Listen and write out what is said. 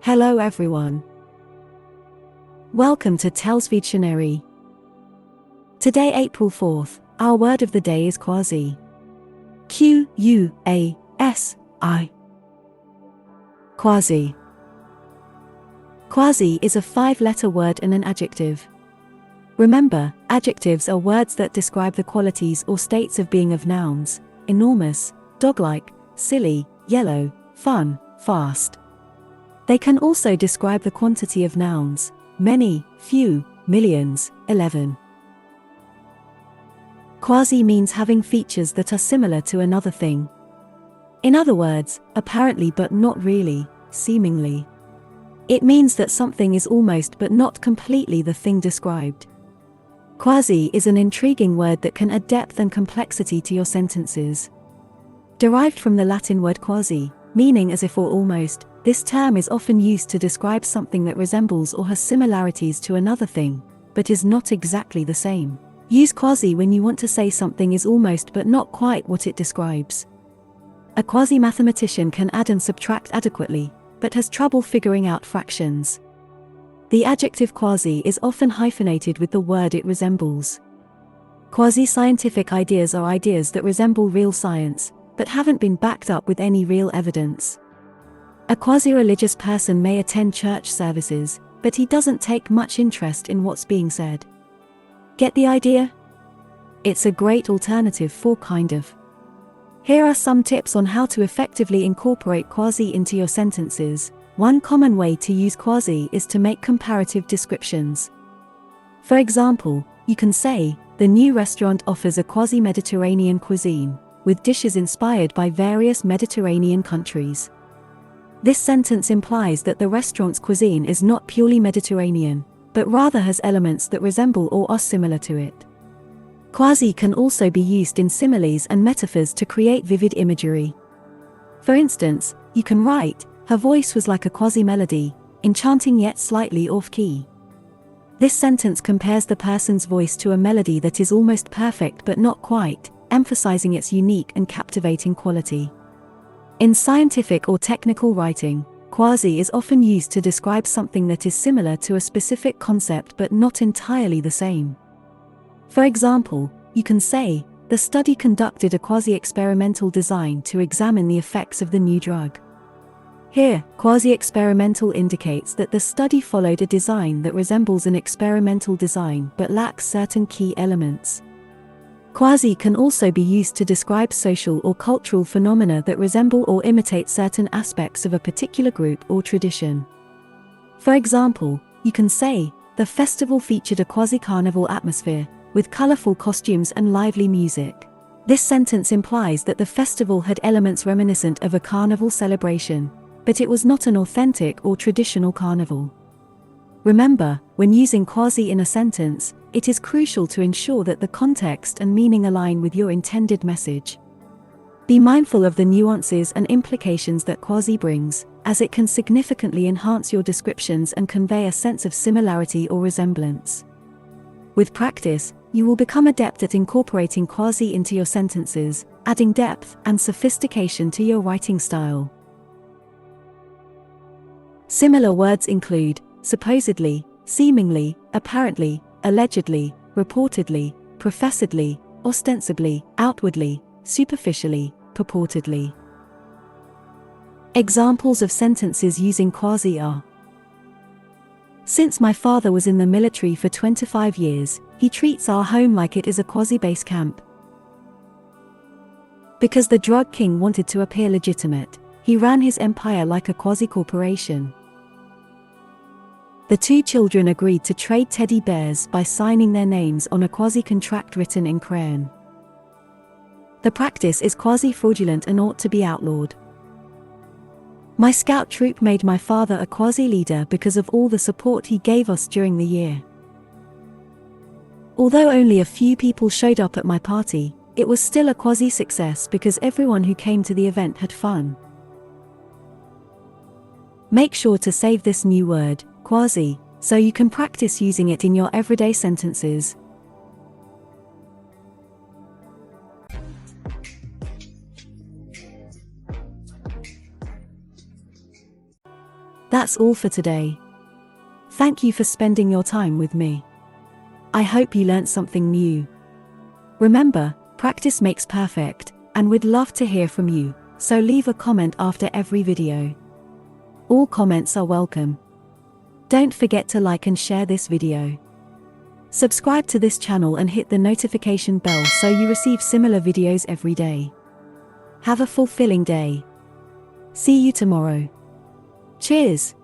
Hello everyone. Welcome to TELLS Videtionary. Today, April 4th, our word of the day is Quasi. Q-U-A-S-I. Quasi. Quasi is a 5-letter word and an adjective. Remember, adjectives are words that describe the qualities or states of being of nouns: enormous, dog-like, silly, yellow, fun, fast. They can also describe the quantity of nouns: many, few, millions, 11. Quasi means having features that are similar to another thing. In other words, apparently but not really, seemingly. It means that something is almost but not completely the thing described. Quasi is an intriguing word that can add depth and complexity to your sentences. Derived from the Latin word quasi, meaning as if or almost, this term is often used to describe something that resembles or has similarities to another thing, but is not exactly the same. Use quasi when you want to say something is almost but not quite what it describes. A quasi-mathematician can add and subtract adequately, but has trouble figuring out fractions. The adjective quasi is often hyphenated with the word it resembles. Quasi-scientific ideas are ideas that resemble real science, but haven't been backed up with any real evidence. A quasi-religious person may attend church services, but he doesn't take much interest in what's being said. Get the idea? It's a great alternative for kind of. Here are some tips on how to effectively incorporate quasi into your sentences. One common way to use quasi is to make comparative descriptions. For example, you can say, the new restaurant offers a quasi-Mediterranean cuisine, with dishes inspired by various Mediterranean countries. This sentence implies that the restaurant's cuisine is not purely Mediterranean, but rather has elements that resemble or are similar to it. Quasi can also be used in similes and metaphors to create vivid imagery. For instance, you can write, her voice was like a quasi-melody, enchanting yet slightly off-key. This sentence compares the person's voice to a melody that is almost perfect but not quite, emphasizing its unique and captivating quality. In scientific or technical writing, quasi is often used to describe something that is similar to a specific concept but not entirely the same. For example, you can say, the study conducted a quasi-experimental design to examine the effects of the new drug. Here, quasi-experimental indicates that the study followed a design that resembles an experimental design but lacks certain key elements. Quasi can also be used to describe social or cultural phenomena that resemble or imitate certain aspects of a particular group or tradition. For example, you can say, the festival featured a quasi-carnival atmosphere, with colorful costumes and lively music. This sentence implies that the festival had elements reminiscent of a carnival celebration, but it was not an authentic or traditional carnival. Remember, when using quasi in a sentence, it is crucial to ensure that the context and meaning align with your intended message. Be mindful of the nuances and implications that quasi brings, as it can significantly enhance your descriptions and convey a sense of similarity or resemblance. With practice, you will become adept at incorporating quasi into your sentences, adding depth and sophistication to your writing style. Similar words include supposedly, seemingly, apparently, allegedly, reportedly, professedly, ostensibly, outwardly, superficially, purportedly. Examples of sentences using quasi are: since my father was in the military for 25 years, he treats our home like it is a quasi-base camp. Because the drug king wanted to appear legitimate, he ran his empire like a quasi-corporation. The two children agreed to trade teddy bears by signing their names on a quasi-contract written in crayon. The practice is quasi-fraudulent and ought to be outlawed. My scout troop made my father a quasi-leader because of all the support he gave us during the year. Although only a few people showed up at my party, it was still a quasi-success because everyone who came to the event had fun. Make sure to save this new word, quasi, so you can practice using it in your everyday sentences. That's all for today. Thank you for spending your time with me. I hope you learnt something new. Remember, practice makes perfect, and we'd love to hear from you, so leave a comment after every video. All comments are welcome. Don't forget to like and share this video. Subscribe to this channel and hit the notification bell so you receive similar videos every day. Have a fulfilling day. See you tomorrow. Cheers!